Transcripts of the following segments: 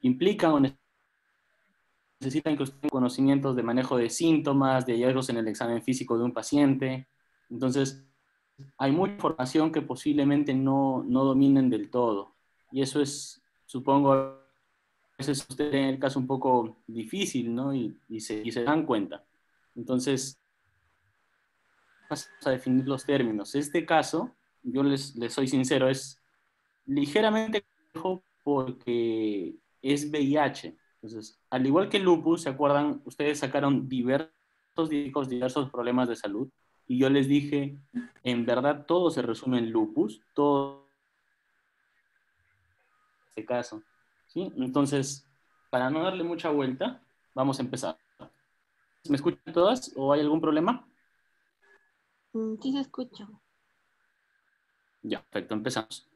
implican o necesitan que usted tenga conocimientos de manejo de síntomas, de hallazgos en el examen físico de un paciente. Entonces, hay mucha información que posiblemente no dominen del todo. Y eso es, supongo, a veces usted tiene el caso un poco difícil, ¿no? Y se dan cuenta. Entonces, vamos a definir los términos. Este caso, yo les soy sincero, es ligeramente complejo porque es VIH. Entonces, al igual que el lupus, ¿se acuerdan? Ustedes sacaron diversos problemas de salud y yo les dije, en verdad todo se resume en lupus, todo este caso. ¿Sí? Entonces, para no darle mucha vuelta, vamos a empezar. ¿Me escuchan todas o hay algún problema? Sí se escucha. Ya, perfecto, empezamos.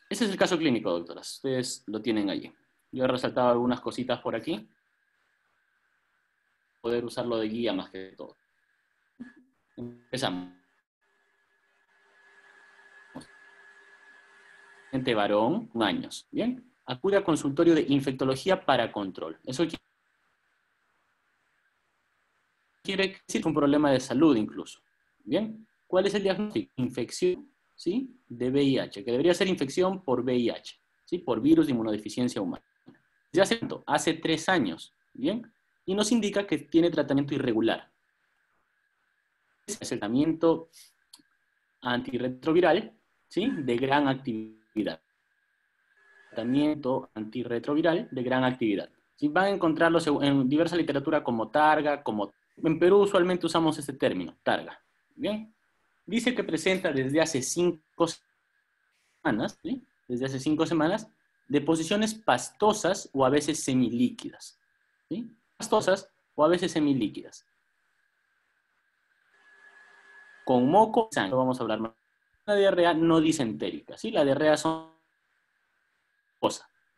Ese es el caso clínico, doctoras. Ustedes lo tienen allí. Yo he resaltado algunas cositas por aquí. Poder usarlo de guía más que todo. Empezamos. Paciente varón, 1 años. Bien. Acude al consultorio de infectología para control. Eso quiere decir un problema de salud incluso. Bien. ¿Cuál es el diagnóstico? Infección, ¿sí? De VIH, que debería ser infección por VIH, ¿sí? Por virus de inmunodeficiencia humana. ¿Ya hace cuánto? Hace 3 años. Bien. Y nos indica que tiene tratamiento irregular. Es el tratamiento antirretroviral, ¿sí? De gran actividad. Tratamiento antirretroviral de gran actividad. ¿Sí? Van a encontrarlo en diversa literatura como targa, como en Perú usualmente usamos este término, targa. Bien. Dice que presenta desde hace 5 semanas, ¿sí? Desde hace 5 semanas, deposiciones pastosas o a veces semilíquidas. ¿Sí? Pastosas o a veces semilíquidas. Con moco, sangre, vamos a hablar más. La diarrea no disentérica, ¿sí? La diarrea son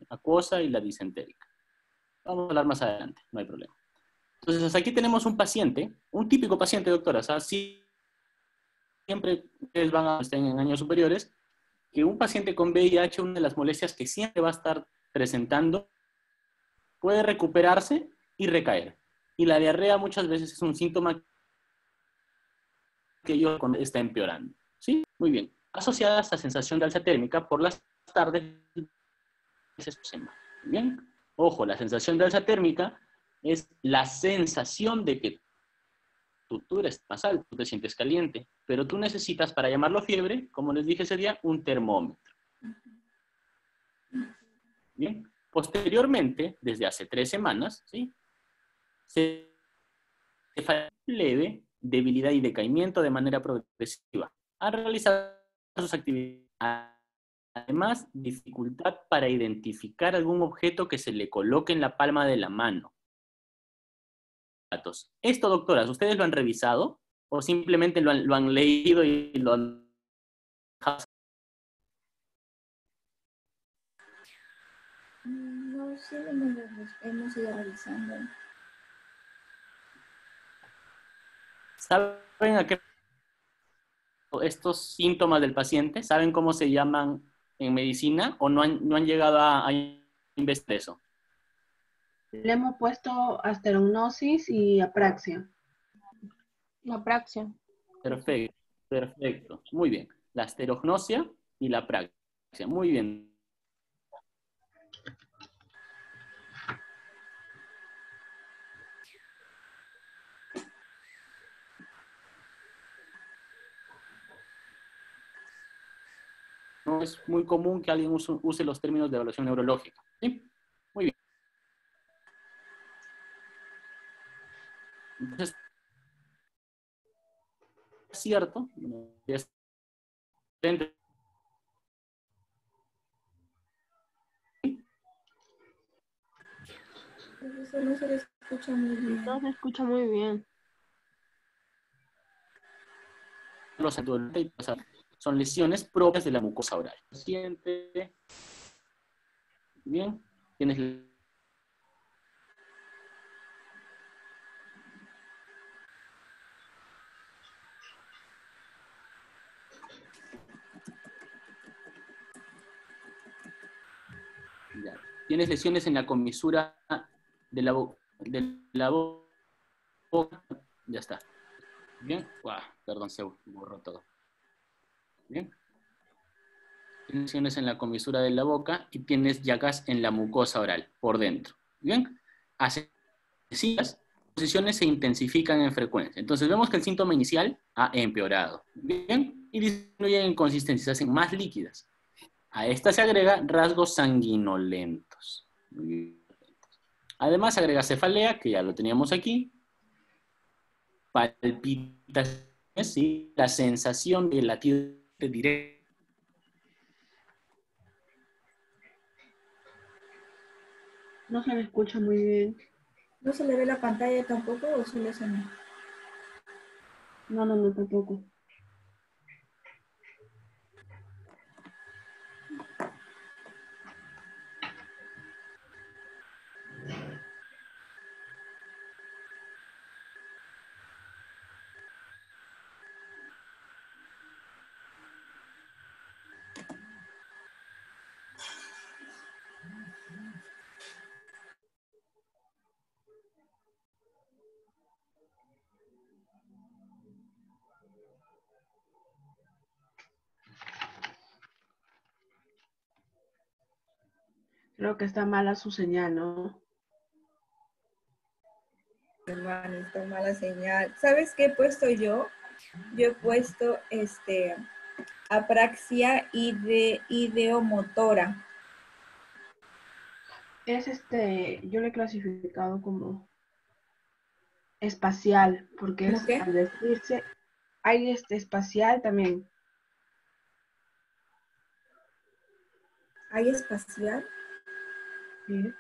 acuosa y la disentérica. Vamos a hablar más adelante, no hay problema. Entonces, hasta aquí tenemos un paciente, un típico paciente, doctora, o sea, siempre ustedes van a estar en años superiores, que un paciente con VIH, una de las molestias que siempre va a estar presentando, puede recuperarse y recaer. Y la diarrea muchas veces es un síntoma que yo está empeorando. ¿Sí? Muy bien. Asociada a esta sensación de alza térmica por las tardes de semana. Bien. Ojo, la sensación de alza térmica es la sensación de que tú eres más alto, tú te sientes caliente, pero tú necesitas para llamarlo fiebre, como les dije ese día, un termómetro. Bien. Posteriormente, desde hace 3 semanas, ¿sí? Se leve, debilidad y decaimiento de manera progresiva. Al realizar sus actividades, además, dificultad para identificar algún objeto que se le coloque en la palma de la mano. Esto, doctoras, ¿ustedes lo han revisado? ¿O simplemente lo han leído y lo han... No, sí, hemos ido revisando. ¿Saben a qué estos síntomas del paciente? ¿Saben cómo se llaman en medicina o no han llegado a investigar eso? Le hemos puesto asterognosis y apraxia. La praxia. Perfecto, perfecto. Muy bien. La asterognosia y la praxia. Muy bien. No es muy común que alguien use los términos de evaluación neurológica. ¿Sí? Muy bien. Entonces, es cierto. Profesor, no se le escucha muy No bien. se escucha muy bien. Son lesiones propias de la mucosa oral. Paciente, bien, tienes ya. tienes lesiones en la comisura de la boca. Ya está. Bien. Perdón, se borró todo. Bien. Tienes lesiones en la comisura de la boca y tienes llagas en la mucosa oral, por dentro. Bien. Asesinas, las posiciones se intensifican en frecuencia. Entonces vemos que el síntoma inicial ha empeorado. Bien. Y disminuyen en consistencia, se hacen más líquidas. A esta se agrega rasgos sanguinolentos. Además agrega cefalea, que ya lo teníamos aquí, palpitaciones, ¿sí? La sensación de latido directo. No se me escucha muy bien. ¿No se le ve la pantalla tampoco o sí le suena? No, no, no, tampoco. Creo que está mala su señal, ¿no? Hermano, está mala señal. ¿Sabes qué he puesto yo? Yo he puesto apraxia ideomotora. Es yo lo he clasificado como espacial, porque ¿Cómo es qué? al vestirse, hay espacial también. ¿Hay espacial? ¿Sí?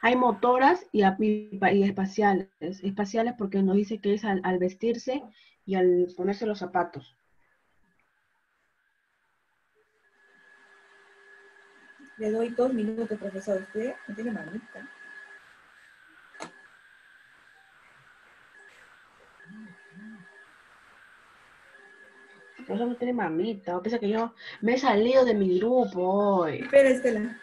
Hay motoras y espaciales. Espaciales porque nos dice que es al vestirse y al ponerse los zapatos. Le doy 2 minutos, profesor. Usted no tiene manita. Por eso no tiene mamita. O piensa que yo me he salido de mi grupo hoy. Espera, Estela.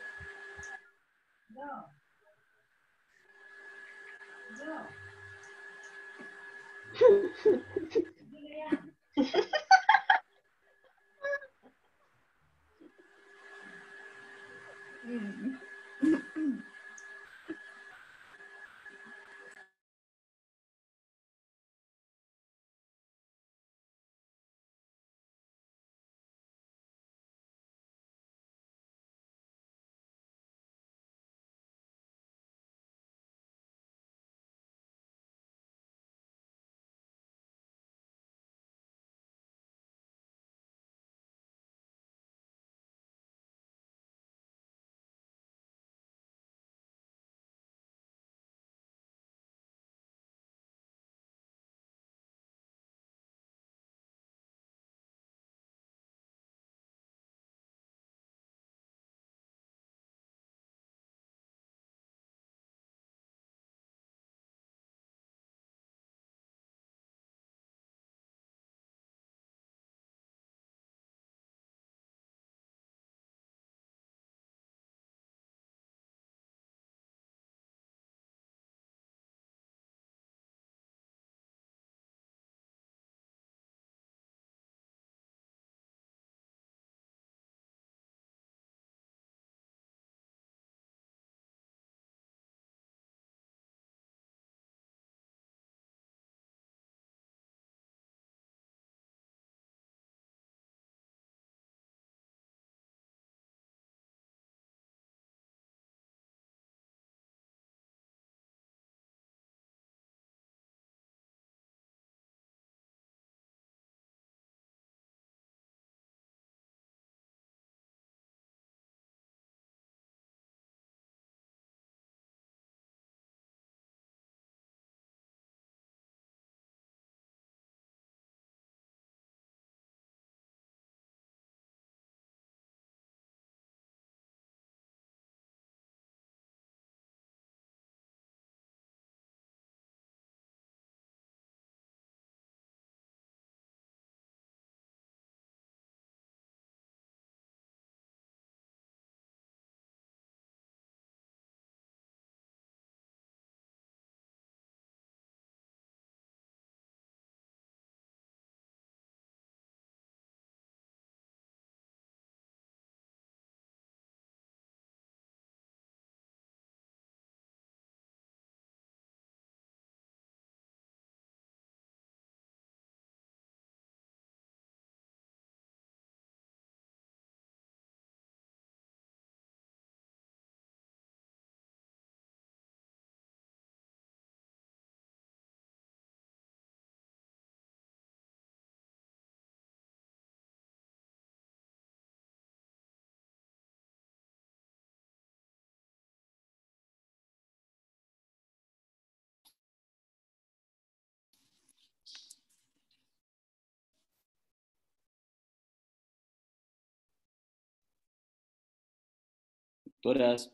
Doctoras.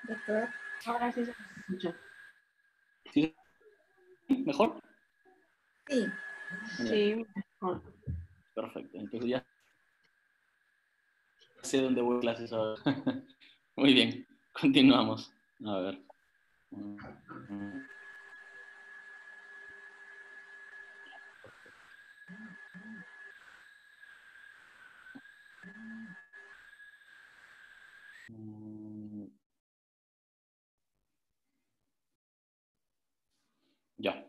Doctor. Ahora sí se escucha. ¿Sí? ¿Mejor? Sí. Sí, mejor. Perfecto. Entonces ya sé dónde voy a clases ahora. Muy bien. Continuamos. A ver. Ya.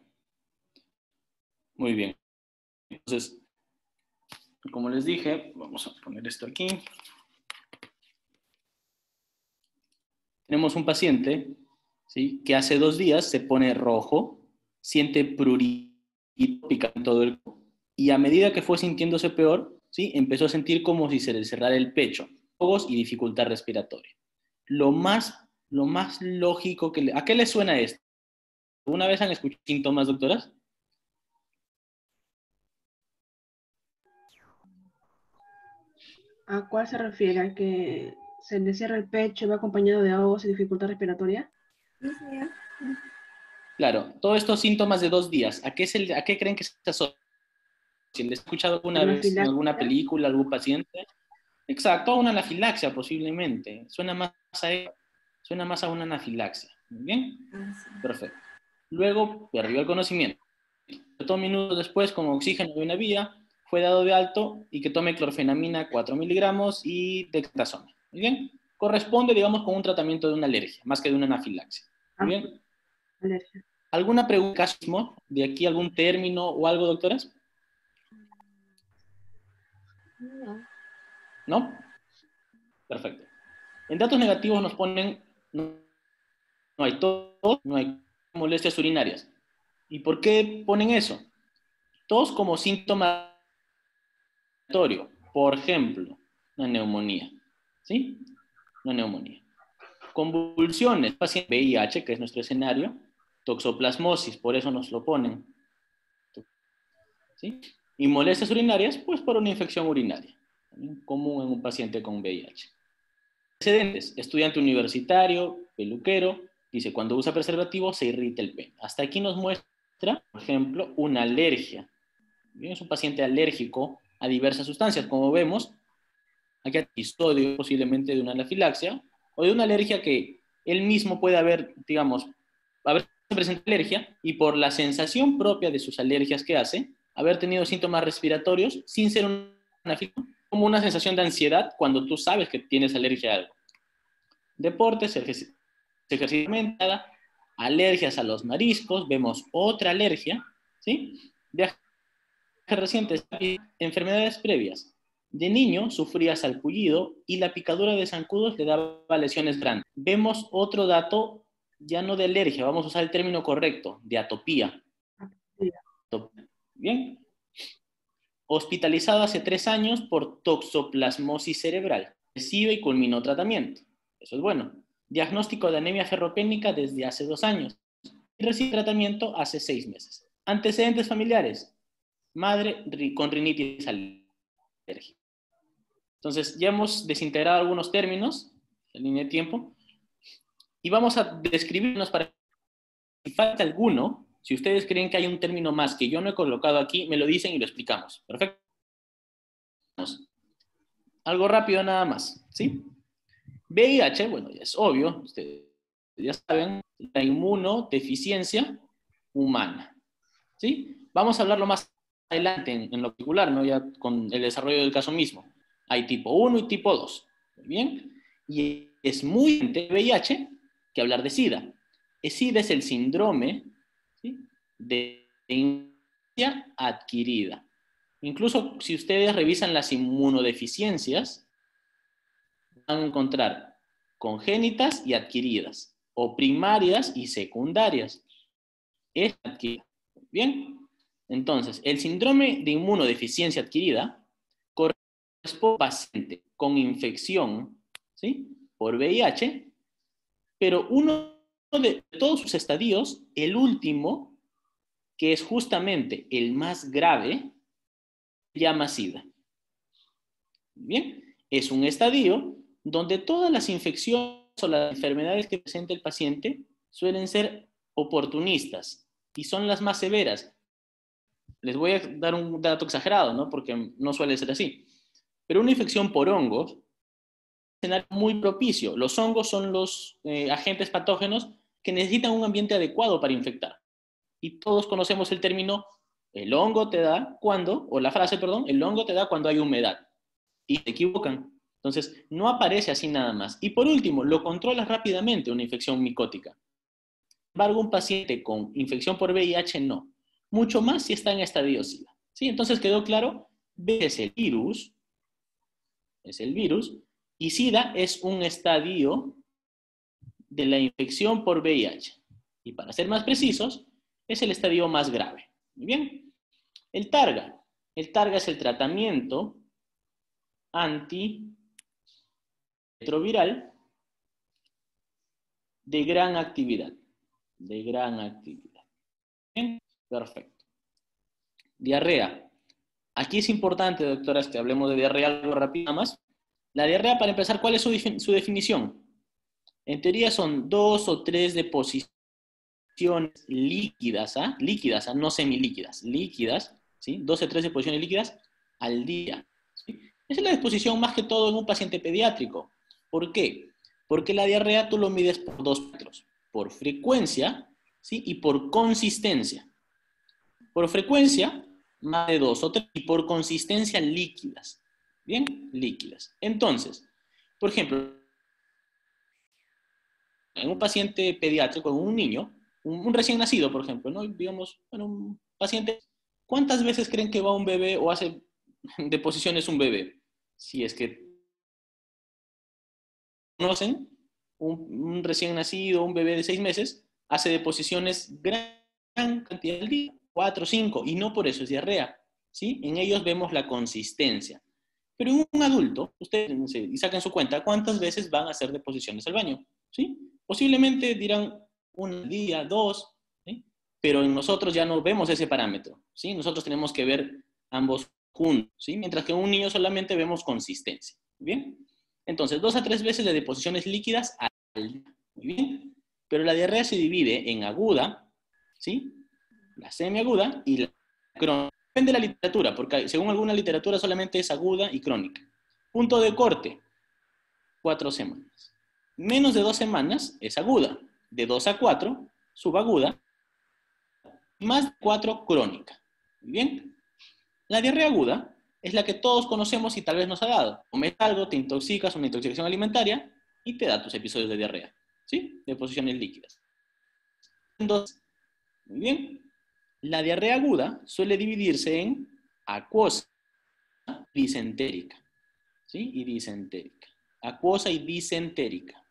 Muy bien. Entonces, como les dije, vamos a poner esto aquí. Tenemos un paciente, ¿sí?, que hace 2 días se pone rojo, siente prurito, pica en todo el cuerpo, y a medida que fue sintiéndose peor, ¿sí?, empezó a sentir como si se le cerrara el pecho, ojos y dificultad respiratoria. Lo más lógico que ¿a qué le suena esto? ¿Alguna vez han escuchado síntomas, doctoras? ¿A cuál se refiere? ¿A que se le cierra el pecho, va acompañado de ahogos y dificultad respiratoria? Disnea. Claro, todos estos síntomas de 2 días, ¿a qué creen que se asocian? ¿Les he escuchado alguna vez en alguna Anafilaxia. película, algún paciente? Exacto, una anafilaxia posiblemente. Suena más a una anafilaxia. Muy bien, Ah, sí. perfecto. Luego perdió el conocimiento. 2 minutos después, con oxígeno de una vía, fue dado de alto y que tome clorfenamina 4 miligramos y dexametasona. Muy bien, corresponde, digamos, con un tratamiento de una alergia, más que de una anafilaxia. Muy Ah, bien. alergia. ¿Alguna pregunta de aquí, algún término o algo, doctoras? No. ¿No? Perfecto. En datos negativos nos ponen, no hay tos, no hay molestias urinarias. ¿Y por qué ponen eso? Tos como síntoma respiratorio. Por ejemplo, una neumonía. ¿Sí? Una neumonía. Convulsiones, paciente VIH, que es nuestro escenario. Toxoplasmosis, por eso nos lo ponen. ¿Sí? Y molestias urinarias, pues por una infección urinaria. Común en un paciente con VIH. Antecedentes, estudiante universitario, peluquero, dice, cuando usa preservativo se irrita el pene. Hasta aquí nos muestra, por ejemplo, una alergia. Bien, es un paciente alérgico a diversas sustancias, como vemos, aquí hay episodio posiblemente de una anafilaxia o de una alergia que él mismo puede haber, digamos, haber presentado alergia y por la sensación propia de sus alergias que hace, haber tenido síntomas respiratorios sin ser una anafilaxia, como una sensación de ansiedad cuando tú sabes que tienes alergia a algo. Deportes, ejercicio mental, alergias a los mariscos, vemos otra alergia, ¿sí? Viajes recientes, enfermedades previas. De niño sufría salpullido y la picadura de zancudos le daba lesiones grandes. Vemos otro dato, ya no de alergia, vamos a usar el término correcto, de atopía. Bien. Hospitalizado hace 3 años por toxoplasmosis cerebral. Recibe y culminó tratamiento. Eso es bueno. Diagnóstico de anemia ferropénica desde hace 2 años. Y recibe tratamiento hace 6 meses. Antecedentes familiares. Madre con rinitis alérgica. Entonces, ya hemos desintegrado algunos términos en línea de tiempo. Y vamos a describirnos para si falta alguno. Si ustedes creen que hay un término más que yo no he colocado aquí, me lo dicen y lo explicamos. Perfecto. Algo rápido nada más, ¿sí? VIH, bueno, ya es obvio, ustedes ya saben, la inmunodeficiencia humana, ¿sí? Vamos a hablarlo más adelante en lo particular, ¿no? Ya con el desarrollo del caso mismo. Hay tipo 1 y tipo 2, ¿muy bien? Y es muy diferente VIH que hablar de SIDA. El SIDA es el síndrome, ¿sí?, de inmunodeficiencia adquirida. Incluso si ustedes revisan las inmunodeficiencias, van a encontrar congénitas y adquiridas, o primarias y secundarias. Es adquirida. Bien, entonces, el síndrome de inmunodeficiencia adquirida corresponde a un paciente con infección, ¿sí?, por VIH, pero uno de todos sus estadios, el último, que es justamente el más grave, llama SIDA. Bien, es un estadio donde todas las infecciones o las enfermedades que presenta el paciente suelen ser oportunistas y son las más severas. Les voy a dar un dato exagerado, ¿no? Porque no suele ser así. Pero una infección por hongos es un escenario muy propicio. Los hongos son los agentes patógenos que necesitan un ambiente adecuado para infectar. Y todos conocemos el término, el hongo te da cuando, o la frase, perdón, el hongo te da cuando hay humedad. Y se equivocan. Entonces, no aparece así nada más. Y por último, lo controlas rápidamente una infección micótica. Sin embargo, un paciente con infección por VIH no. Mucho más si está en estadio SIDA. ¿Sí? Entonces, ¿quedó claro? V es el virus, y SIDA es un estadio de la infección por VIH. Y para ser más precisos, es el estadio más grave. Muy bien. El TARGA. El TARGA es el tratamiento antirretroviral de gran actividad. Bien, perfecto. Diarrea. Aquí es importante, doctoras, que hablemos de diarrea algo rápido más. La diarrea, para empezar, ¿cuál es su definición? En teoría son 2 o 3 deposiciones líquidas, no semilíquidas, líquidas, ¿sí? 2 o 3 deposiciones líquidas al día. ¿Sí? Esa es la disposición más que todo en un paciente pediátrico. ¿Por qué? Porque la diarrea tú lo mides por 2 parámetros, por frecuencia, ¿sí? Y por consistencia. Por frecuencia, más de 2 o 3, y por consistencia líquidas. ¿Bien? Líquidas. Entonces, por ejemplo, en un paciente pediátrico, en un niño, un recién nacido, por ejemplo, ¿no? Digamos, bueno, un paciente, ¿cuántas veces creen que va un bebé o hace deposiciones un bebé? Si es que conocen, un recién nacido, un bebé de 6 meses, hace deposiciones gran cantidad al día, 4, 5, y no por eso es diarrea, ¿sí? En ellos vemos la consistencia. Pero en un adulto, ustedes y saquen su cuenta, ¿cuántas veces van a hacer deposiciones al baño? ¿Sí? Posiblemente dirán un día, 2, ¿sí? Pero en nosotros ya no vemos ese parámetro, ¿sí? Nosotros tenemos que ver ambos juntos, ¿sí? Mientras que en un niño solamente vemos consistencia, ¿bien? Entonces, 2 a 3 veces de deposiciones líquidas al día, muy bien. Pero la diarrea se divide en aguda, ¿sí? La semiaguda y la crónica. Depende de la literatura, porque según alguna literatura solamente es aguda y crónica. Punto de corte, 4 semanas. Menos de 2 semanas es aguda. De 2 a 4, subaguda. Más de 4, crónica. Muy bien. La diarrea aguda es la que todos conocemos y tal vez nos ha dado. Comes algo, te intoxicas, una intoxicación alimentaria, y te da tus episodios de diarrea. ¿Sí? Deposiciones líquidas. Entonces, muy bien. La diarrea aguda suele dividirse en acuosa, disentérica. ¿Sí? Y disentérica. Acuosa y disentérica.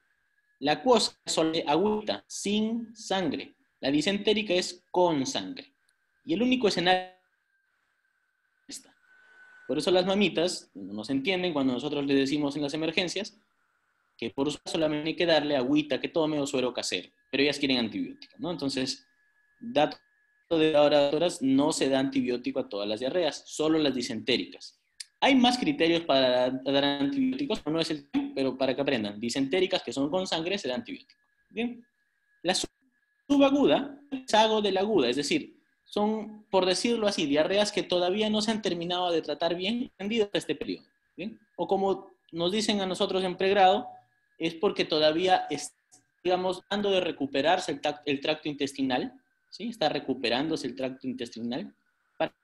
La acuosa es solo agüita, sin sangre. La disentérica es con sangre. Y el único escenario está. Por eso las mamitas no nos entienden cuando nosotros les decimos en las emergencias que por eso solamente hay que darle agüita que tome o suero casero. Pero ellas quieren antibiótico, ¿no? Entonces, dato de ahora, doctoras, no se da antibiótico a todas las diarreas, solo las disentéricas. Hay más criterios para dar antibióticos, no es el tema, pero para que aprendan. Disentéricas, que son con sangre, se da antibiótico. Bien. La subaguda es algo de la aguda, es decir, son, por decirlo así, diarreas que todavía no se han terminado de tratar bien, entendido hasta este periodo. ¿Bien? O como nos dicen a nosotros en pregrado, es porque todavía digamos, dando de recuperarse el tracto intestinal, ¿sí? Está recuperándose el tracto intestinal. ¿Para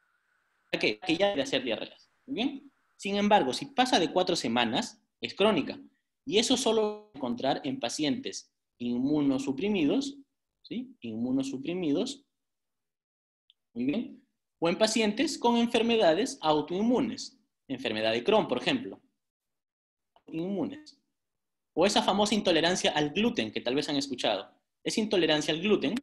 qué? Que ya debe hacer diarreas. ¿Muy bien? Sin embargo, si pasa de 4 semanas, es crónica. Y eso solo encontrar en pacientes inmunosuprimidos, ¿sí? Inmunosuprimidos, muy bien, o en pacientes con enfermedades autoinmunes, enfermedad de Crohn, por ejemplo, inmunes, o esa famosa intolerancia al gluten que tal vez han escuchado. Es intolerancia al gluten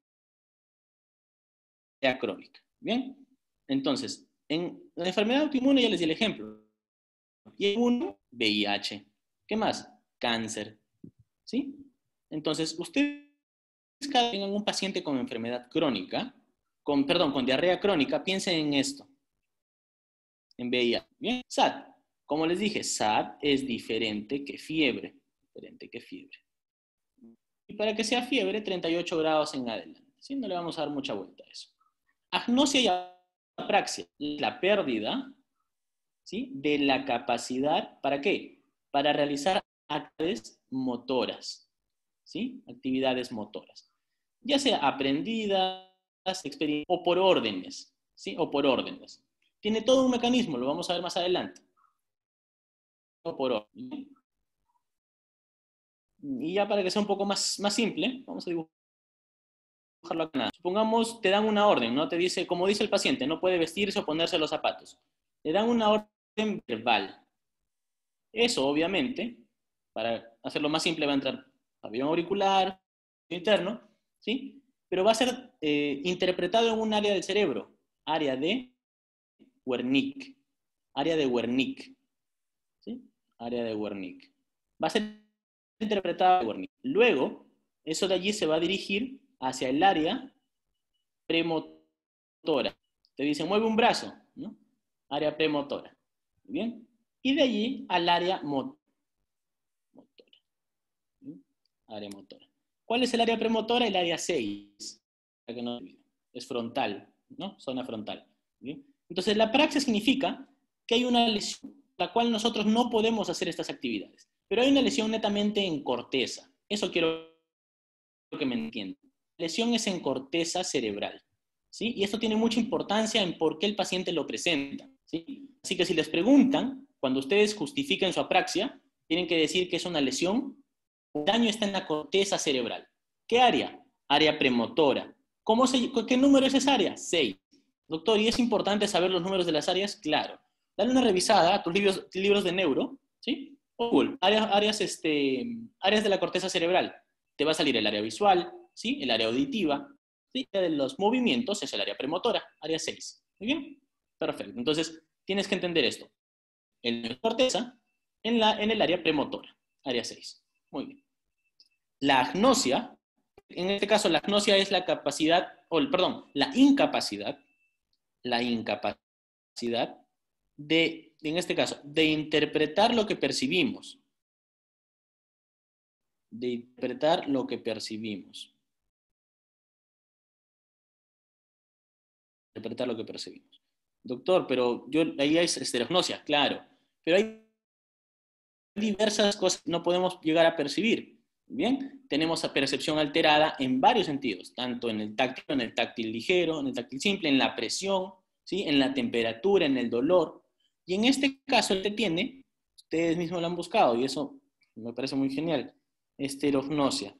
crónica, ¿bien? Entonces, en la enfermedad autoinmune ya les di el ejemplo. Y uno, VIH. ¿Qué más? Cáncer, ¿sí? Entonces, ustedes cada vez que tengan un paciente con enfermedad crónica, con diarrea crónica, piensen en esto. en VIH. Bien, SAT. Como les dije, SAT es diferente que fiebre. Diferente que fiebre. Y para que sea fiebre, 38 grados en adelante. ¿Sí? No le vamos a dar mucha vuelta a eso. Agnosia y apraxia. La pérdida, ¿sí?, de la capacidad, ¿para qué? Para realizar actividades motoras. ¿Sí? Actividades motoras. Ya sea aprendidas, o por órdenes. ¿Sí? O por órdenes. Tiene todo un mecanismo, lo vamos a ver más adelante. O por orden. Y ya para que sea un poco más simple, vamos a dibujarlo acá. Supongamos, te dan una orden, ¿no? Te dice, como dice el paciente, no puede vestirse o ponerse los zapatos. Le dan una orden verbal. Eso, obviamente, para hacerlo más simple, va a entrar pabellón auricular, interno, ¿sí? Pero va a ser interpretado en un área del cerebro, área de Wernicke. Área de Wernicke. ¿Sí? Área de Wernicke. Va a ser interpretada de Wernicke. Luego, eso de allí se va a dirigir hacia el área premotora. Te dicen, mueve un brazo, ¿no? Área premotora. ¿Bien? Y de allí al área motora. ¿Sí? Área motora. ¿Cuál es el área premotora? El área 6. Para que no olvide. Es frontal, ¿no? Zona frontal. ¿Bien? Entonces, la praxia significa que hay una lesión la cual nosotros no podemos hacer estas actividades. Pero hay una lesión netamente en corteza. Eso quiero que me entiendan. La lesión es en corteza cerebral. ¿Sí? Y esto tiene mucha importancia en por qué el paciente lo presenta. ¿Sí? Así que si les preguntan, cuando ustedes justifiquen su apraxia, tienen que decir que es una lesión, el daño está en la corteza cerebral. ¿Qué área? Área premotora. ¿Qué número es esa área? 6. Doctor, ¿y es importante saber los números de las áreas? Claro. Dale una revisada a tus libros de neuro, ¿sí? O Google, áreas de la corteza cerebral. Te va a salir el área visual, ¿sí? El área auditiva, ¿sí? De los movimientos es el área premotora, área 6. ¿Muy bien? Perfecto. Entonces, tienes que entender esto. En corteza, en el área premotora, área 6. Muy bien. La agnosia, en este caso la agnosia es la capacidad, la incapacidad de, en este caso, de interpretar lo que percibimos. De interpretar lo que percibimos. Interpretar lo que percibimos. Doctor, pero ahí hay estereognosia, claro. Pero hay diversas cosas que no podemos llegar a percibir. Bien, tenemos percepción alterada en varios sentidos, tanto en el táctil ligero, en el táctil simple, en la presión, ¿sí? En la temperatura, en el dolor. Y en este caso, ustedes mismos lo han buscado, y eso me parece muy genial, estereognosia.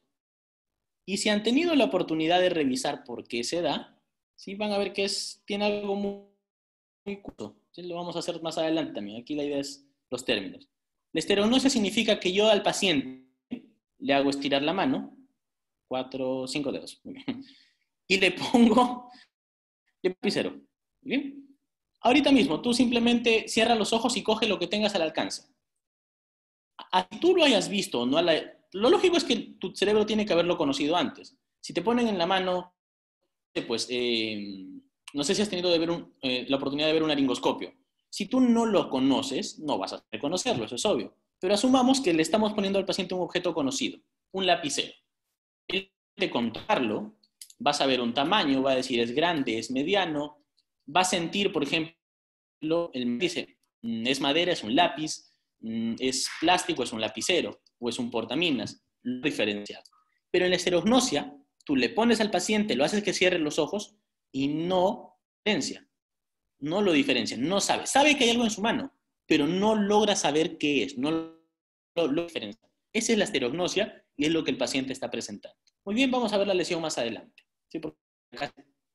Y si han tenido la oportunidad de revisar por qué se da, ¿sí? Van a ver que tiene algo muy curioso. ¿Sí? Lo vamos a hacer más adelante también. Aquí la idea es los términos. La estereognosia significa que yo al paciente le hago estirar la mano, 4, 5 dedos, y le pongo el lapicero. ¿Bien? Ahorita mismo, tú simplemente cierra los ojos y coge lo que tengas al alcance. A tú lo hayas visto, ¿no? Lo lógico es que tu cerebro tiene que haberlo conocido antes. Si te ponen en la mano, pues, no sé si has tenido la oportunidad de ver un laringoscopio. Si tú no lo conoces, no vas a reconocerlo, eso es obvio. Pero asumamos que le estamos poniendo al paciente un objeto conocido, un lapicero. Él, de contarlo, vas a ver un tamaño, va a decir es grande, es mediano, va a sentir, por ejemplo, dice, es madera, es un lápiz, es plástico, es un lapicero, o es un portaminas, lo diferenciado. Pero en la estereognosia, tú le pones al paciente, lo haces que cierre los ojos y no diferencia. No lo diferencia, no sabe. Sabe que hay algo en su mano, pero no logra saber qué es, no lo diferencia. Esa es la estereognosia y es lo que el paciente está presentando. Muy bien, vamos a ver la lesión más adelante, ¿sí? Porque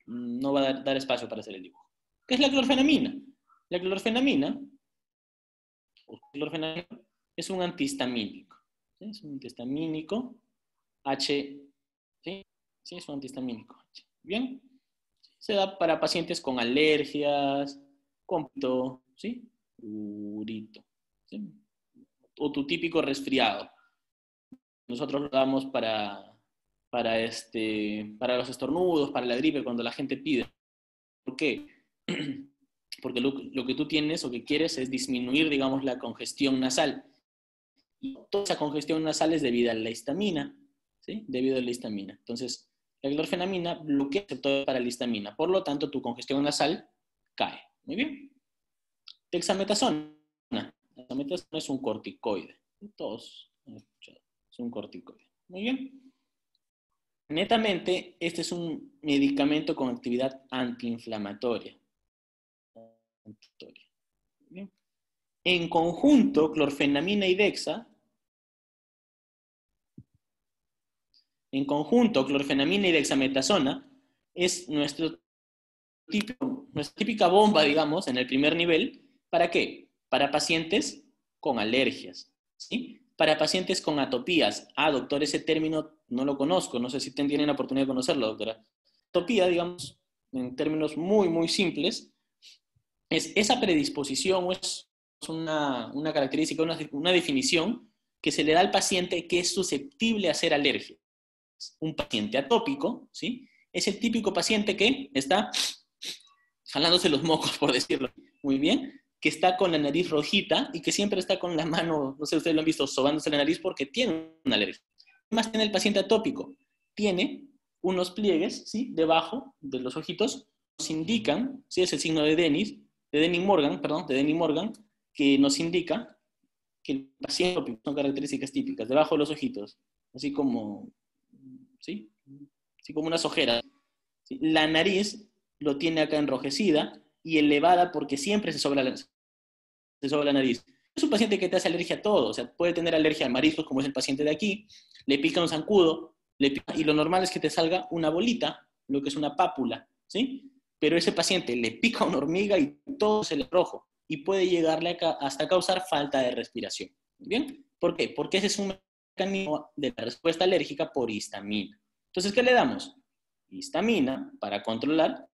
no va a dar espacio para hacer el dibujo. ¿Qué es la clorfenamina? La clorfenamina es un antihistamínico. ¿Sí? Es un antihistamínico H, ¿sí? Sí, es un antihistamínico H. Bien, se da para pacientes con alergias, con prurito, ¿sí? Prurito, ¿sí? O tu típico resfriado. Nosotros lo damos para los estornudos, para la gripe, cuando la gente pide. ¿Por qué? porque lo que tú tienes o que quieres es disminuir, digamos, la congestión nasal. Y toda esa congestión nasal es debido a la histamina, ¿sí? Debido a la histamina. Entonces, la clorfenamina bloquea el receptor para la histamina. Por lo tanto, tu congestión nasal cae. Muy bien. Dexametasona. Dexametasona es un corticoide. Todos han escuchado. Es un corticoide. Muy bien. Netamente, este es un medicamento con actividad antiinflamatoria. Bien. En conjunto, clorfenamina y dexa, dexametasona es nuestra típica bomba, digamos, en el primer nivel. ¿Para qué? Para pacientes con alergias, ¿sí? Para pacientes con atopías. Ah, doctor, ese término no lo conozco. No sé si tienen la oportunidad de conocerlo, doctora. Atopía, digamos, en términos muy, muy simples, es esa predisposición o es una característica, una definición que se le da al paciente que es susceptible a ser alérgico. Un paciente atópico, ¿sí? Es el típico paciente que está jalándose los mocos, por decirlo muy bien, que está con la nariz rojita y que siempre está con la mano, no sé, ustedes lo han visto, sobándose la nariz porque tiene una alergia. ¿Qué más tiene el paciente atópico? Tiene unos pliegues, ¿sí? Debajo de los ojitos, nos indican, ¿sí? Es el signo de Denning-Morgan, que nos indica que el paciente atópico son características típicas, debajo de los ojitos, así como, ¿sí? Así como unas ojeras. ¿Sí? La nariz lo tiene acá enrojecida y elevada porque siempre se sobra la nariz. Es un paciente que te hace alergia a todo, o sea, puede tener alergia a mariscos, como es el paciente de aquí, le pica un zancudo, y lo normal es que te salga una bolita, lo que es una pápula, ¿sí? Pero ese paciente le pica una hormiga y todo se le rojo, y puede llegarle hasta causar falta de respiración. ¿Bien? ¿Por qué? Porque ese es un mecanismo de la respuesta alérgica por histamina. Entonces, ¿qué le damos? Histamina para controlar.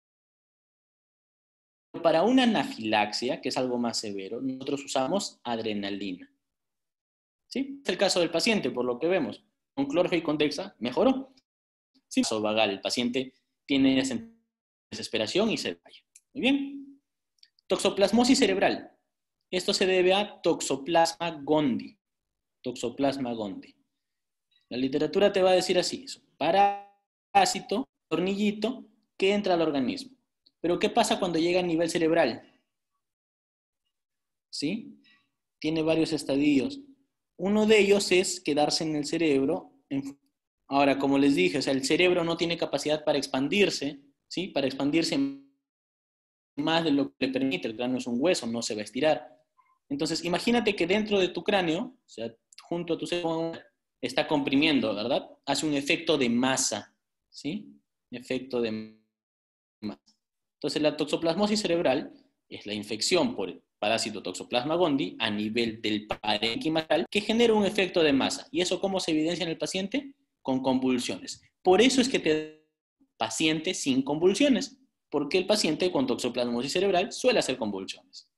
Para una anafilaxia, que es algo más severo, nosotros usamos adrenalina. ¿Sí? Es el caso del paciente, por lo que vemos. Con clorfe y con dexa mejoró. Sí, vagal, el paciente tiene desesperación y se vaya. Muy bien. Toxoplasmosis cerebral. Esto se debe a Toxoplasma gondii. Toxoplasma gondii. La literatura te va a decir así: es un parásito, tornillito, que entra al organismo. Pero ¿qué pasa cuando llega a nivel cerebral? ¿Sí? Tiene varios estadios. Uno de ellos es quedarse en el cerebro. Ahora, como les dije, o sea, el cerebro no tiene capacidad para expandirse, ¿sí? Para expandirse más de lo que le permite. El cráneo es un hueso, no se va a estirar. Entonces, imagínate que dentro de tu cráneo, o sea, junto a tu cerebro, está comprimiendo, ¿verdad? Hace un efecto de masa, ¿sí? Efecto de masa. Entonces, la toxoplasmosis cerebral es la infección por el parásito Toxoplasma gondii a nivel del parénquima que genera un efecto de masa. ¿Y eso cómo se evidencia en el paciente? Con convulsiones. Por eso es que te paciente sin convulsiones, porque el paciente con toxoplasmosis cerebral suele hacer convulsiones.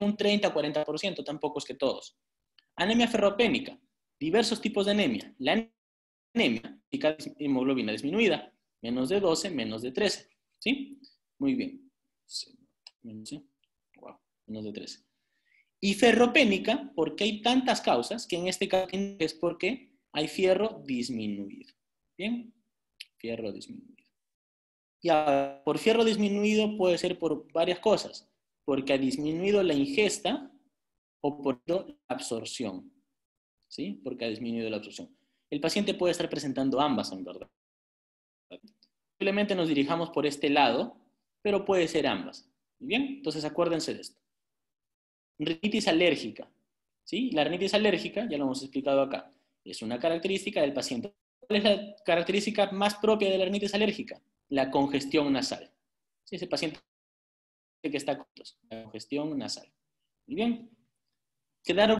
Un 30-40%, tampoco es que todos. Anemia ferropénica, diversos tipos de anemia. La anemia, hemoglobina disminuida, menos de 12, menos de 13. ¿Sí? Muy bien. Wow, menos de 13. Y ferropénica, porque hay tantas causas, que en este caso es porque hay fierro disminuido. ¿Bien? Fierro disminuido. Y ahora, por fierro disminuido puede ser por varias cosas. Porque ha disminuido la ingesta o por la absorción. ¿Sí? Porque ha disminuido la absorción. El paciente puede estar presentando ambas, en verdad. Simplemente nos dirijamos por este lado, pero puede ser ambas. ¿Bien? Entonces acuérdense de esto. Rinitis alérgica. ¿Sí? La rinitis alérgica, ya lo hemos explicado acá, es una característica del paciente. ¿Cuál es la característica más propia de la rinitis alérgica? La congestión nasal. ¿Sí? Ese paciente que está con la congestión nasal. Muy bien. Quedaron